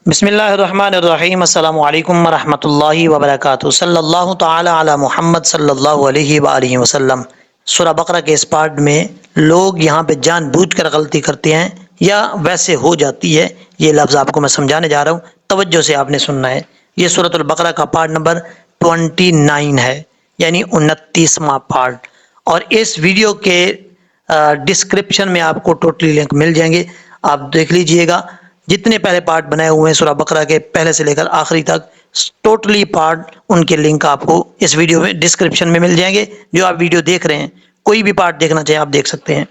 بسم اللہ الرحمن الرحیم، السلام علیکم ورحمۃ اللہ وبرکاتہ، صلی اللہ تعالی علی محمد صلی اللہ علیہ وآلہ وسلم۔ سورہ بقرہ کے اس پارٹ میں لوگ یہاں پہ جان بوجھ کر غلطی کرتے ہیں یا ویسے ہو جاتی ہے، یہ لفظ آپ کو میں سمجھانے جا رہا ہوں، توجہ سے آپ نے سننا ہے۔ یہ سورۃ البقرہ کا پارٹ نمبر 29 ہے، یعنی 29واں پارٹ، اور اس ویڈیو کے ڈسکرپشن میں آپ کو ٹوٹلی لنک مل جائیں گے، آپ دیکھ لیجئے گا۔ جتنے پہلے پارٹ بنائے ہوئے ہیں سورہ بقرہ کے، پہلے سے لے کر آخری تک ٹوٹلی پارٹ، ان کے لنک آپ کو اس ویڈیو میں ڈسکرپشن میں مل جائیں گے۔ جو آپ ویڈیو دیکھ رہے ہیں، کوئی بھی پارٹ دیکھنا چاہیں آپ دیکھ سکتے ہیں۔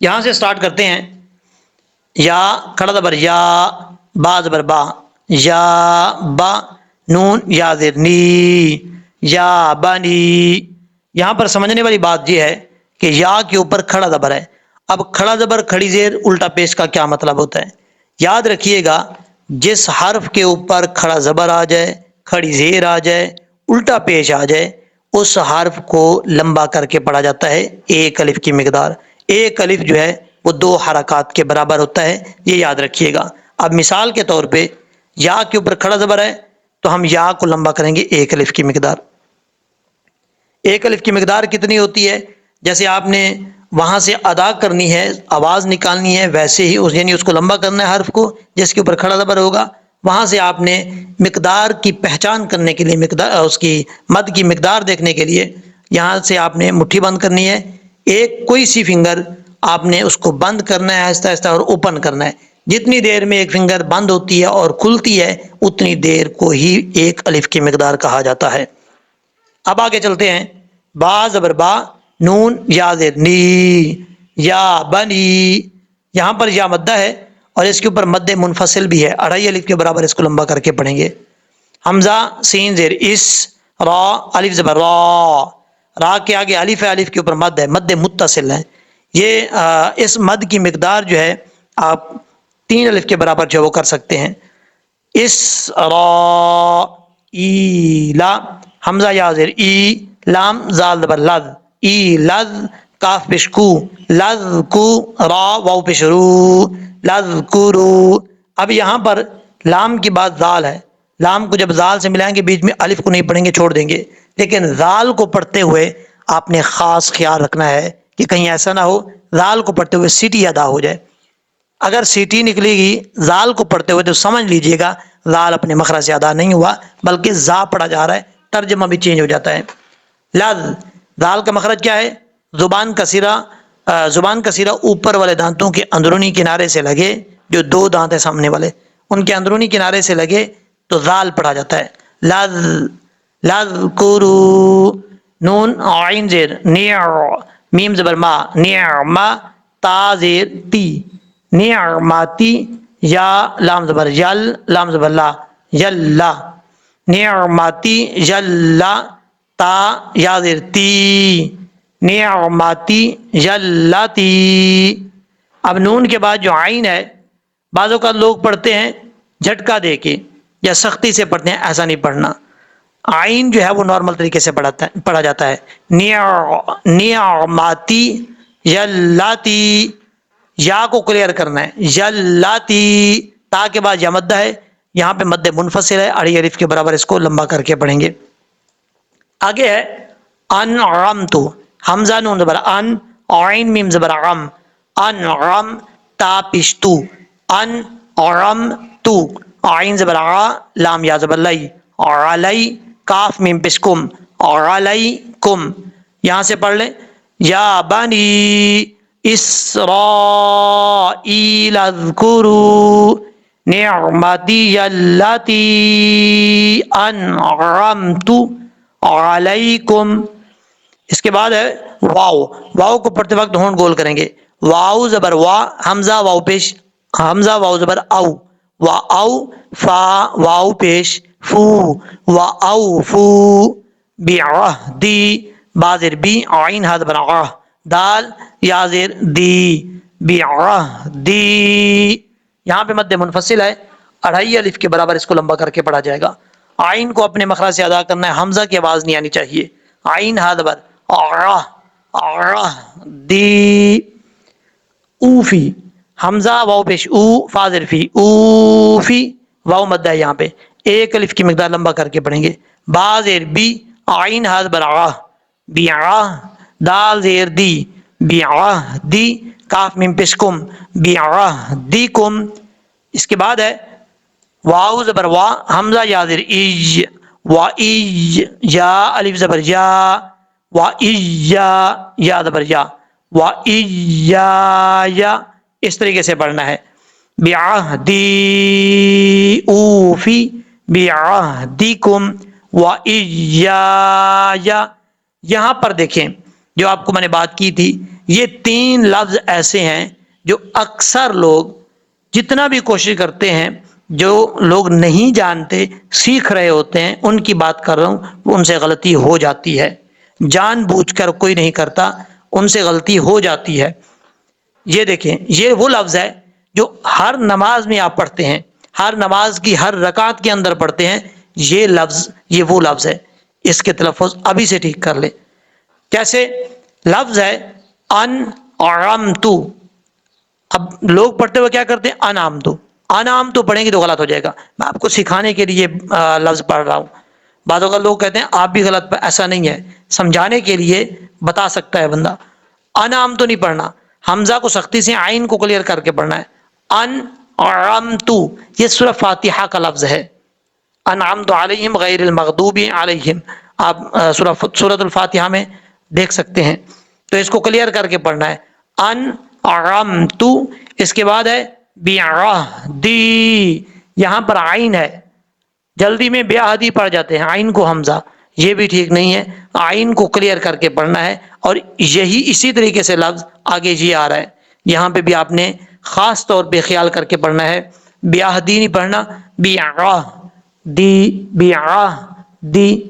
یہاں سے سٹارٹ کرتے ہیں۔ یا کھڑا زبر یا، با زبر با، یا با، نون یا زیر نی، یا بنی۔ یہاں پر سمجھنے والی بات یہ ہے کہ یا کے اوپر کھڑا زبر ہے۔ اب کھڑا زبر کھڑی زیر الٹا پیش کا کیا مطلب ہوتا ہے؟ یاد رکھیے گا، جس حرف کے اوپر کھڑا زبر آ جائے، کھڑی زیر آ جائے، الٹا پیش آ جائے، اس حرف کو لمبا کر کے پڑھا جاتا ہے ایک الف کی مقدار۔ ایک الف جو ہے وہ 2 حرکات کے برابر ہوتا ہے، یہ یاد رکھیے گا۔ اب مثال کے طور پہ یا کے اوپر کھڑا زبر ہے تو ہم یا کو لمبا کریں گے ایک الف کی مقدار۔ ایک الف کی مقدار کتنی ہوتی ہے؟ جیسے آپ نے وہاں سے ادا کرنی ہے، آواز نکالنی ہے، ویسے ہی یعنی اس کو لمبا کرنا ہے حرف کو جس کے اوپر کھڑا زبر ہوگا۔ وہاں سے آپ نے مقدار کی پہچان کرنے کے لیے، مقدار اس کی مد کی مقدار دیکھنے کے لیے، یہاں سے آپ نے مٹھی بند کرنی ہے، ایک کوئی سی فنگر آپ نے اس کو بند کرنا ہے آہستہ آہستہ، اور اوپن کرنا ہے۔ جتنی دیر میں ایک فنگر بند ہوتی ہے اور کھلتی ہے، اتنی دیر کو ہی ایک الف کی مقدار کہا جاتا ہے۔ اب آگے چلتے ہیں۔ با زبر با، نون یا زیر نی، یا بنی۔ یہاں پر یا مدہ ہے اور اس کے اوپر مد منفصل بھی ہے، 2.5 الف کے برابر، اس کو لمبا کر کے پڑھیں گے۔ حمزہ سین زیر اس، را الف زبر را، را کے آگے الف ہے، الف کے اوپر مد ہے، مد متصل ہے۔ یہ اس مد کی مقدار جو ہے آپ 3 الف کے برابر جو وہ کر سکتے ہیں۔ اس را ای لا، حمزہ یا زیر ای، لام زال زبر لذ، ای لذ، کاف پیش کو، لذ کو، را واو پیش رو، لذ کو رو۔ اب یہاں پر لام کی بات زال ہے، لام کو جب زال سے ملائیں گے بیچ میں الف کو نہیں پڑھیں گے، چھوڑ دیں گے، لیکن زال کو پڑھتے ہوئے آپ نے خاص خیال رکھنا ہے کہ کہیں ایسا نہ ہو زال کو پڑھتے ہوئے سیٹی ادا ہو جائے۔ اگر سیٹی نکلے گی زال کو پڑھتے ہوئے تو سمجھ لیجئے گا زال اپنے مخرج سے ادا نہیں ہوا، بلکہ زا پڑھا جا رہا ہے، ترجمہ بھی چینج ہو جاتا ہے۔ لذ، زال کا مخرج کیا ہے؟ زبان کا سیرہ اوپر والے دانتوں کے اندرونی کنارے سے لگے، جو 2 دانت ہیں سامنے والے، ان کے اندرونی کنارے سے لگے تو زال پڑھا جاتا ہے۔ لذ، لذ کرو، نون عین زیر نع، میم زبر ما، نعما، تا زیر تی، نعماتی، یا لام زبر یل، لام زبر لا، یلا، نعماتی یلا، تا یا زیر تی، نعماتی یلاتی۔ اب نون کے بعد جو عین ہے، بعض اوقات لوگ پڑھتے ہیں جھٹکا دے کے یا سختی سے پڑھتے ہیں، ایسا نہیں پڑھنا۔ عین جو ہے وہ نارمل طریقے سے پڑھا جاتا ہے۔ نعماتی یلاتی، یا کو کلیئر کرنا ہے، یلاتی، تا کے بعد یا مدہ ہے، یہاں پہ مد منفصل ہے، 2.5 الف کے برابر، اس کو لمبا کر کے پڑھیں گے۔ آگے ہے انعمت، حمزہ نون زبر ان، عین میم زبر عم، انعم، تا پشتو، انعمت، عین زبر ع، لام یا زبر لی، علی، کاف میم پشکم، علیکم۔ یہاں سے پڑھ لیں، یا بنی اسرائیل اذکروا نعمتی التی انعمت علیکم۔ اس کے بعد ہے واو، واو کو پڑھتے وقت ہونٹ گول کریں گے، واو زبر وا، حمزہ واو پیش، حمزہ واو زبر او، وا او، فا واو پیش، فو، وا او فو، بعہدی، با زیر بی، عین ہا زبر عہ، دال یا زیر دی، بعہدی۔ یہاں پہ مد منفصل ہے، 2.5 الف کے برابر، اس کو لمبا کر کے پڑھا جائے گا۔ عین کو اپنے مخرج سے ادا کرنا ہے، حمزہ کی آواز نہیں آنی چاہیے۔ عین ہا زبر عہ، عہ دی، اوفی، حمزہ واو پیش او، فا زیر فی، اوفی، واو مد ہے یہاں پہ، ایک الف کی مقدار لمبا کر کے پڑھیں گے. با زیر بی، عین ہاتھ برآ، بیعا، دال زیر دی، بیعا دی، کاف میم پشکم، بیعا دی کم. اس کے بعد ہے واو زبر وا، حمزہ یا زیر ایج، وا ایج، یا الف زبر یا، وا یا زبر یا، وا یا، اس طریقے سے پڑھنا ہے. بعہدی اوفی بعہدکم وإیایا. یہاں پر دیکھیں جو آپ کو میں نے بات کی تھی، یہ تین لفظ ایسے ہیں جو اکثر لوگ جتنا بھی کوشش کرتے ہیں، جو لوگ نہیں جانتے سیکھ رہے ہوتے ہیں، ان کی بات کر رہا ہوں، ان سے غلطی ہو جاتی ہے. جان بوجھ کر کوئی نہیں کرتا، ان سے غلطی ہو جاتی ہے. یہ دیکھیں، یہ وہ لفظ ہے جو ہر نماز میں آپ پڑھتے ہیں، ہر نماز کی ہر رکعت کے اندر پڑھتے ہیں. یہ لفظ، یہ وہ لفظ ہے. اس کے تلفظ ابھی سے ٹھیک کر لیں. کیسے؟ لفظ ہے انعمتو. اب لوگ پڑھتے ہوئے کیا کرتے ہیں؟ انعمتو. انعمتو پڑھیں گے تو غلط ہو جائے گا. میں آپ کو سکھانے کے لیے لفظ پڑھ رہا ہوں. بعض اوقات لوگ کہتے ہیں آپ بھی غلط، ایسا نہیں ہے. سمجھانے کے لیے بتا سکتا ہے بندہ. انعمتو نہیں پڑھنا، حمزہ کو سختی سے عین کو کلیئر کر کے پڑھنا ہے. انعمتو، یہ سورہ فاتحہ کا لفظ ہے. انعمت علیہم غیر المغضوب علیہم، آپ سورۃ الفاتحہ میں دیکھ سکتے ہیں. تو اس کو کلیئر کر کے پڑھنا ہے. انعمت. اس کے بعد ہے بعہدی، یہاں پر عین ہے، جلدی میں بعہدی پڑھ جاتے ہیں، عین کو حمزہ، یہ بھی ٹھیک نہیں ہے. عین کو کلیئر کر کے پڑھنا ہے. اور یہی اسی طریقے سے لفظ آگے جی آ رہا ہے، یہاں پہ بھی آپ نے خاص طور پہ خیال کر کے پڑھنا ہے. بعہدی نہیں پڑھنا، بعہدی، بعہدی.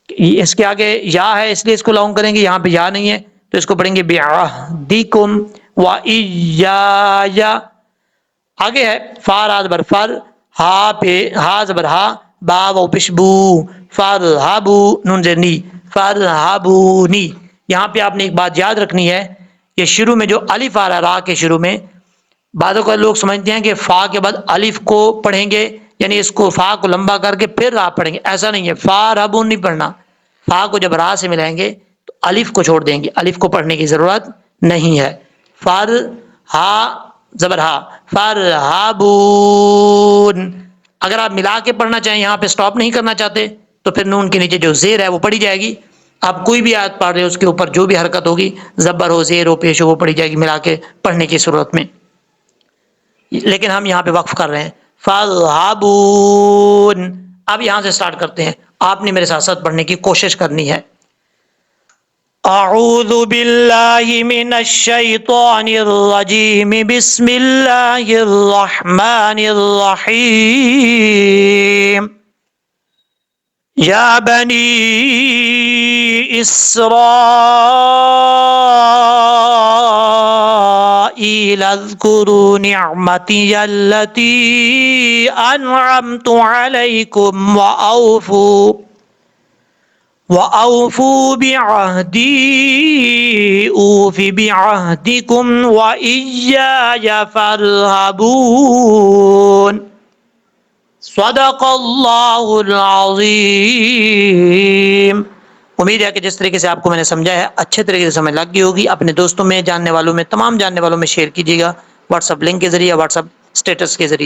اس کے آگے یا ہے اس لیے اس کو لانگ کریں گے، یہاں پہ یا نہیں ہے تو اس کو پڑھیں گے بعہدکم وإیایا. آگے ہے فا را زبر فر، ہا پہ ہا زبر ہا، با و پیش بو، فرحبو نون زیر نی، فرحبونی. یہاں پہ آپ نے ایک بات یاد رکھنی ہے، کہ شروع میں جو الف آ رہا ہے را کے شروع میں، بعضوں کا لوگ سمجھتے ہیں کہ فا کے بعد الف کو پڑھیں گے، یعنی اس کو فا کو لمبا کر کے پھر را پڑھیں گے. ایسا نہیں ہے، فا ربو نہیں پڑھنا. فا کو جب را سے ملائیں گے تو الف کو چھوڑ دیں گے، الف کو پڑھنے کی ضرورت نہیں ہے. فر ہا زبر ہا، فرحبون. اگر آپ ملا کے پڑھنا چاہیں، یہاں پہ سٹاپ نہیں کرنا چاہتے، تو پھر نون کے نیچے جو زیر ہے وہ پڑھی جائے گی. آپ کوئی بھی آیت پڑھ رہے ہو، اس کے اوپر جو بھی حرکت ہوگی، زبر ہو، زیر ہو، پیش ہو، وہ پڑھی جائے گی ملا کے پڑھنے کی صورت میں. لیکن ہم یہاں پہ وقف کر رہے ہیں. فَذْهَبُونَ. اب یہاں سے سٹارٹ کرتے ہیں، آپ نے میرے ساتھ ساتھ پڑھنے کی کوشش کرنی ہے. اعوذ باللہ من الشیطان الرجیم، بسم اللہ الرحمن الرحیم. یا بنی اسرائیل اذکروا نعمتی التي انعمت علیکم وأوفوا بعهدي أوف بعهدكم وإياي فارهبون. صدق اللہ العظیم. امید ہے کہ جس طریقے سے آپ کو میں نے سمجھا ہے اچھے طریقے سے سمجھ لگ گئی ہوگی. اپنے دوستوں میں، جاننے والوں میں، تمام جاننے والوں میں شیئر کیجیے گا، واٹس ایپ لنک کے ذریعے، واٹس ایپ اسٹیٹس کے ذریعے.